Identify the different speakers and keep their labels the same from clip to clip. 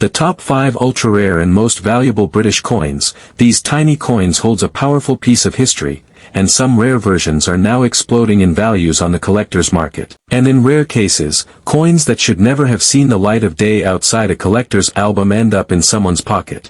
Speaker 1: The top 5 ultra-rare and most valuable British coins. These tiny coins holds a powerful piece of history, and some rare versions are now exploding in values on the collector's market. And in rare cases, coins that should never have seen the light of day outside a collector's album end up in someone's pocket.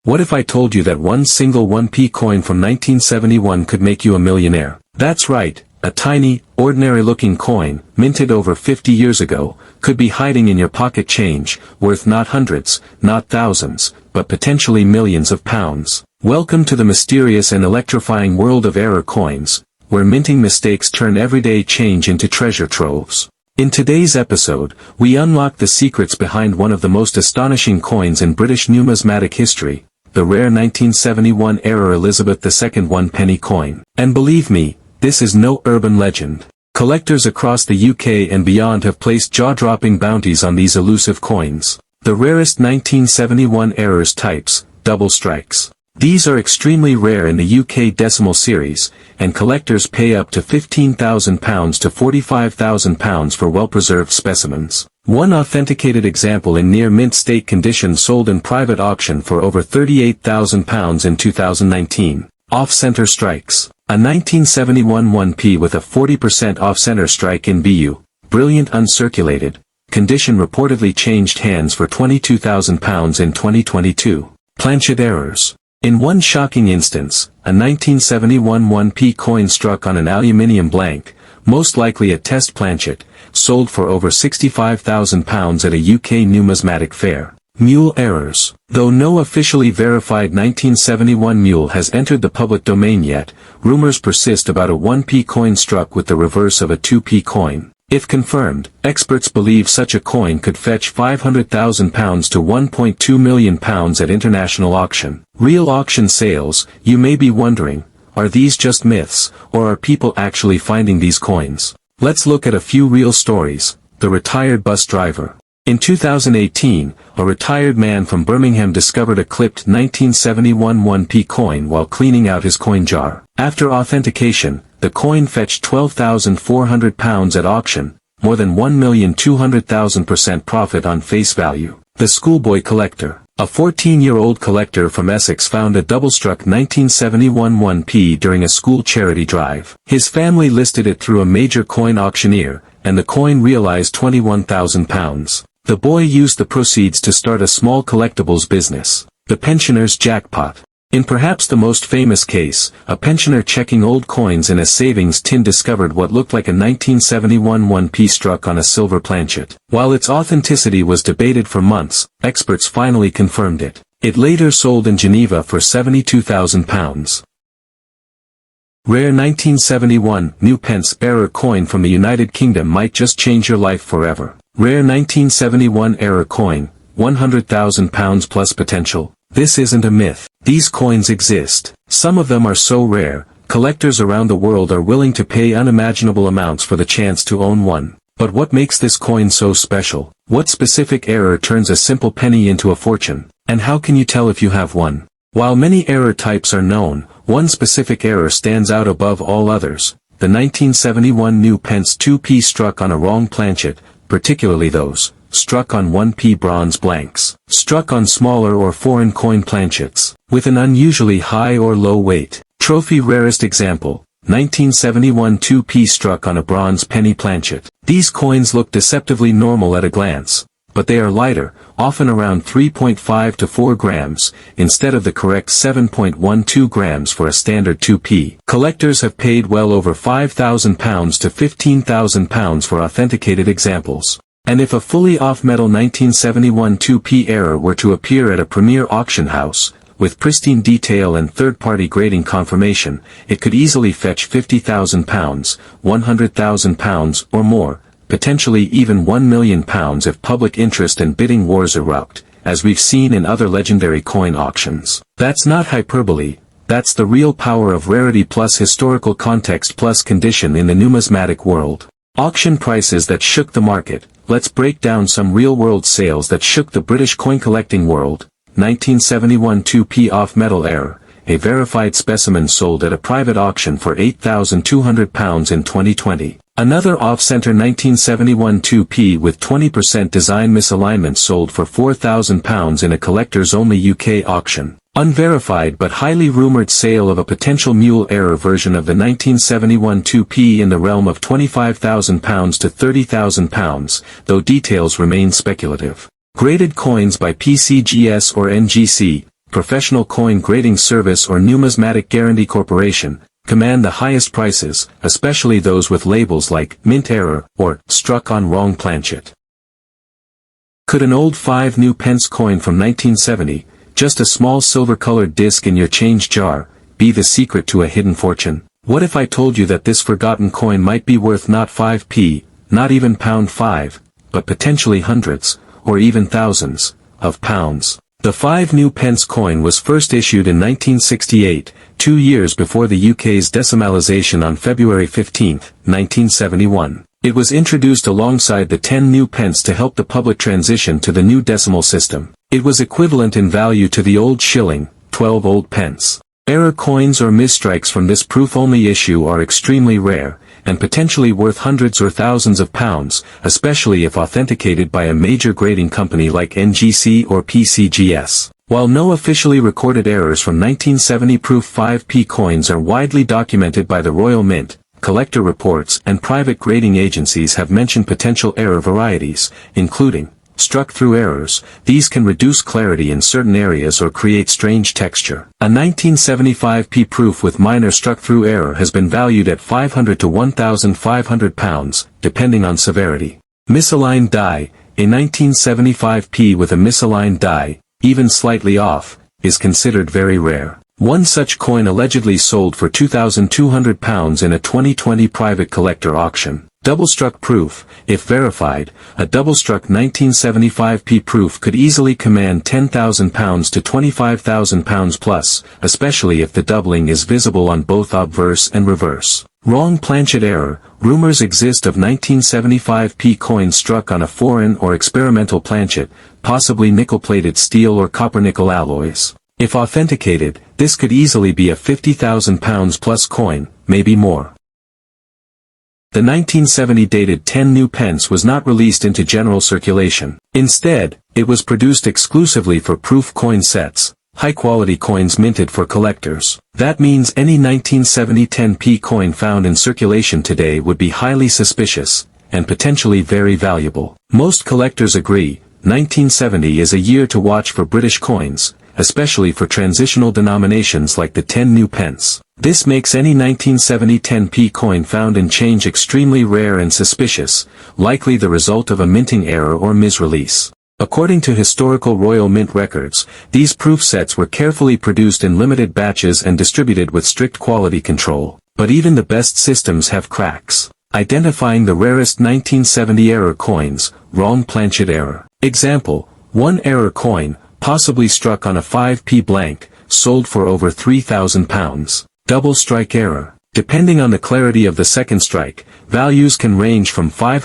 Speaker 1: What if I told you that one single 1p coin from 1971 could make you a millionaire? That's right, a tiny, ordinary-looking coin, minted over 50 years ago, could be hiding in your pocket change, worth not hundreds, not thousands, but potentially millions of pounds. Welcome to the mysterious and electrifying world of error coins, where minting mistakes turn everyday change into treasure troves. In today's episode, we unlock the secrets behind one of the most astonishing coins in British numismatic history, the rare 1971 error Elizabeth II 1 coin. And believe me, this is no urban legend. Collectors across the UK and beyond have placed jaw-dropping bounties on these elusive coins. The rarest 1971 errors types, double strikes. These are extremely rare in the UK decimal series, and collectors pay up to £15,000 to £45,000 for well-preserved specimens. One authenticated example in near-mint state condition sold in private auction for over £38,000 in 2019. Off-center strikes. A 1971 1p with a 40% off-center strike in BU, brilliant uncirculated, condition reportedly changed hands for £22,000 in 2022. Planchet errors. In one shocking instance, a 1971 1p coin struck on an aluminium blank, most likely a test planchet, sold for over £65,000 at a UK numismatic fair. Mule errors. Though no officially verified 1971 mule has entered the public domain yet, rumors persist about a 1p coin struck with the reverse of a 2p coin. If confirmed, experts believe such a coin could fetch £500,000 to £1.2 million at international auction. Real auction sales, you may be wondering, are these just myths, or are people actually finding these coins? Let's look at a few real stories. The retired bus driver. In 2018, a retired man from Birmingham discovered a clipped 1971 1p coin while cleaning out his coin jar. After authentication, the coin fetched £12,400 at auction, more than £1,200,000% profit on face value. The schoolboy collector. A 14-year-old collector from Essex found a double-struck 1971 1p during a school charity drive. His family listed it through a major coin auctioneer, and the coin realized £21,000. The boy used the proceeds to start a small collectibles business. The pensioner's jackpot. In perhaps the most famous case, a pensioner checking old coins in a savings tin discovered what looked like a 1971 1p struck on a silver planchet. While its authenticity was debated for months, experts finally confirmed it. It later sold in Geneva for £72,000. Rare 1971 new Pence error coin from the United Kingdom might just change your life forever. Rare 1971 error coin, £100,000 plus potential. This isn't a myth. These coins exist. Some of them are so rare, collectors around the world are willing to pay unimaginable amounts for the chance to own one. But what makes this coin so special? What specific error turns a simple penny into a fortune? And how can you tell if you have one? While many error types are known, one specific error stands out above all others. The 1971 new Pence 2p struck on a wrong planchet, particularly those struck on 1p bronze blanks, struck on smaller or foreign coin planchets, with an unusually high or low weight. Trophy rarest example, 1971 2p struck on a bronze penny planchet. These coins look deceptively normal at a glance, but they are lighter, often around 3.5 to 4 grams, instead of the correct 7.12 grams for a standard 2p. Collectors have paid well over £5,000 to £15,000 for authenticated examples. And if a fully off-metal 1971 2p error were to appear at a premier auction house, with pristine detail and third-party grading confirmation, it could easily fetch £50,000, £100,000 or more, potentially even £1 million if public interest and bidding wars erupt, as we've seen in other legendary coin auctions. That's not hyperbole, that's the real power of rarity plus historical context plus condition in the numismatic world. Auction prices that shook the market. Let's break down some real-world sales that shook the British coin-collecting world. 1971 2p off-metal error. A verified specimen sold at a private auction for £8,200 in 2020. Another off-center 1971 2p with 20% design misalignment sold for £4,000 in a collectors-only UK auction. Unverified but highly rumored sale of a potential mule error version of the 1971 2p in the realm of £25,000 to £30,000, though details remain speculative. Graded coins by PCGS or NGC, Professional Coin Grading Service or Numismatic Guarantee Corporation, command the highest prices, especially those with labels like mint error or struck on wrong planchet. Could an old 5 new pence coin from 1970, just a small silver-colored disc in your change jar, be the secret to a hidden fortune? What if I told you that this forgotten coin might be worth not 5p, not even £5, but potentially hundreds, or even thousands, of pounds? The 5 new pence coin was first issued in 1968, 2 years before the UK's decimalisation on February 15, 1971. It was introduced alongside the 10 new pence to help the public transition to the new decimal system. It was equivalent in value to the old shilling, 12 old pence. Error coins or misstrikes from this proof-only issue are extremely rare, and potentially worth hundreds or thousands of pounds, especially if authenticated by a major grading company like NGC or PCGS. While no officially recorded errors from 1970 proof 5p coins are widely documented by the Royal Mint, collector reports and private grading agencies have mentioned potential error varieties, including struck-through errors. These can reduce clarity in certain areas or create strange texture. A 1975p proof with minor struck-through error has been valued at £500 to £1,500, depending on severity. Misaligned die. A 1975p with a misaligned die, even slightly off, is considered very rare. One such coin allegedly sold for £2,200 in a 2020 private collector auction. Double-struck proof. If verified, a double-struck 1975p proof could easily command £10,000 to £25,000 plus, especially if the doubling is visible on both obverse and reverse. Wrong planchet error. Rumors exist of 1975p coins struck on a foreign or experimental planchet, possibly nickel-plated steel or copper-nickel alloys. If authenticated, this could easily be a £50,000 plus coin, maybe more. The 1970 dated 10 new pence was not released into general circulation. Instead, it was produced exclusively for proof coin sets, high-quality coins minted for collectors. That means any 1970 10p coin found in circulation today would be highly suspicious, and potentially very valuable. Most collectors agree, 1970 is a year to watch for British coins, especially for transitional denominations like the 10 new pence. This makes any 1970 10p coin found in change extremely rare and suspicious, likely the result of a minting error or misrelease. According to historical Royal Mint records, these proof sets were carefully produced in limited batches and distributed with strict quality control. But even the best systems have cracks. Identifying the rarest 1970 error coins. Wrong planchet error. Example, one error coin, possibly struck on a 5p blank, sold for over £3,000. Double strike error. Depending on the clarity of the second strike, values can range from £500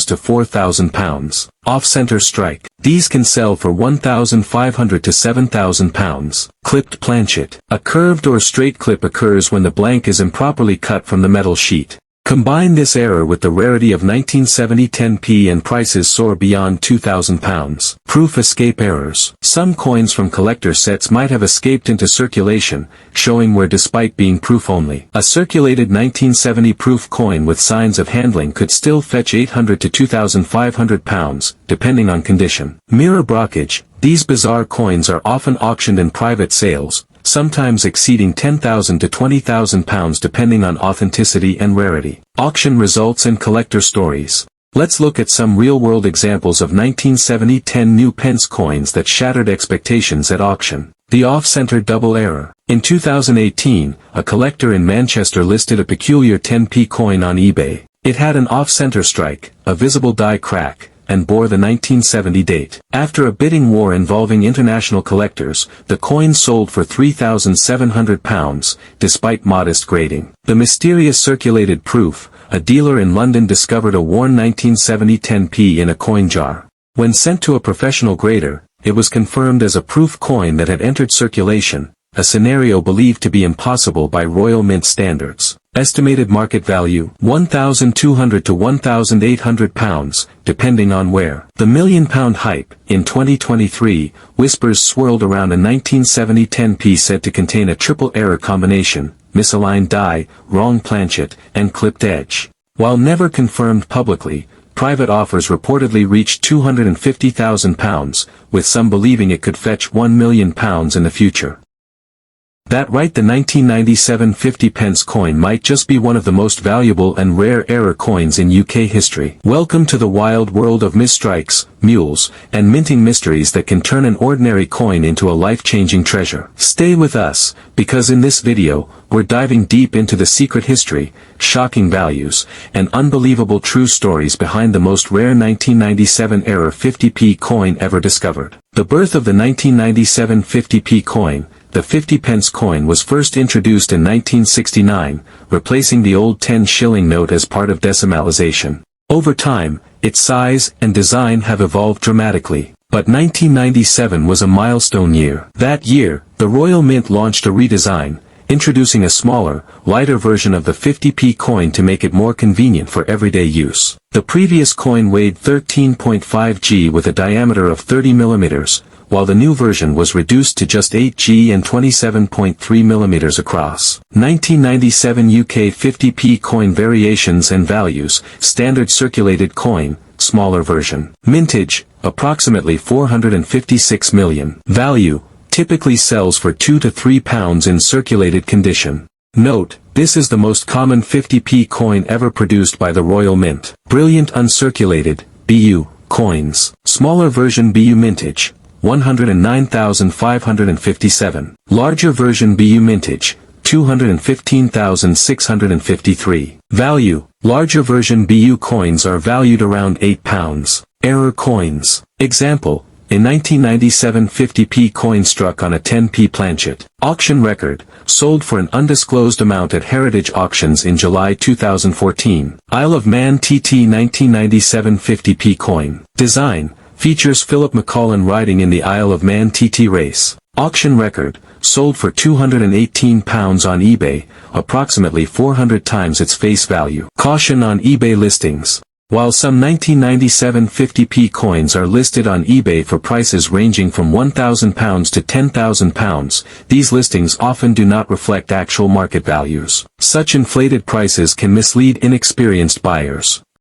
Speaker 1: to £4,000. Off-center strike. These can sell for £1,500 to £7,000. Clipped planchet. A curved or straight clip occurs when the blank is improperly cut from the metal sheet. Combine this error with the rarity of 1970 10p and prices soar beyond £2,000. Proof escape errors. Some coins from collector sets might have escaped into circulation, showing where despite being proof only. A circulated 1970 proof coin with signs of handling could still fetch £800 to £2,500, depending on condition. Mirror blockage. These bizarre coins are often auctioned in private sales, sometimes exceeding £10,000 to £20,000 depending on authenticity and rarity. Auction results and collector stories. Let's look at some real-world examples of 1970 10 new pence coins that shattered expectations at auction. The off-center double error. In 2018, a collector in Manchester listed a peculiar 10p coin on eBay. It had an off-center strike, a visible die crack, and bore the 1970 date. After a bidding war involving international collectors, the coin sold for £3,700, despite modest grading. The mysterious circulated proof. A dealer in London discovered a worn 1970 10p in a coin jar. When sent to a professional grader, it was confirmed as a proof coin that had entered circulation, a scenario believed to be impossible by Royal Mint standards. Estimated market value, £1,200 to £1,800, depending on where. The £1,000,000 hype. In 2023, whispers swirled around a 1970 10p said to contain a triple error combination, misaligned die, wrong planchet, and clipped edge. While never confirmed publicly, private offers reportedly reached £250,000, with some believing it could fetch £1 million in the future. That right, the 1997 50 pence coin might just be one of the most valuable and rare error coins in UK history. Welcome to the wild world of misstrikes, mules, and minting mysteries that can turn an ordinary coin into a life-changing treasure. Stay with us, because in this video, we're diving deep into the secret history, shocking values, and unbelievable true stories behind the most rare 1997 era 50p coin ever discovered. The birth of the 1997 50p coin. The 50 pence coin was first introduced in 1969, replacing the old 10 shilling note as part of decimalization. Over time, its size and design have evolved dramatically. But 1997 was a milestone year. That year, the Royal Mint launched a redesign, introducing a smaller, lighter version of the 50p coin to make it more convenient for everyday use. The previous coin weighed 13.5 g with a diameter of 30 mm, while the new version was reduced to just 8 g and 27.3 mm across. 1997 UK 50p coin variations and values. Standard circulated coin, smaller version. Mintage, approximately 456 million. Value, typically sells for £2 to £3 in circulated condition. Note, this is the most common 50p coin ever produced by the Royal Mint. Brilliant uncirculated, BU, coins. Smaller version BU mintage, 109,557. Larger version BU mintage, 215,653. Value, larger version BU coins are valued around £8. Error coins. Example, in 1997 50p coin struck on a 10p planchet. Auction record, sold for an undisclosed amount at Heritage Auctions in July 2014. Isle of Man TT 1997 50p coin. Design, features Philip McCollin riding in the Isle of Man TT race. Auction record, sold for £218 on eBay, approximately 400 times its face value. Caution on eBay listings. While some 1997 50p coins are listed on eBay for prices ranging from £1,000 to £10,000, these listings often do not reflect actual market values. Such inflated prices can mislead inexperienced buyers.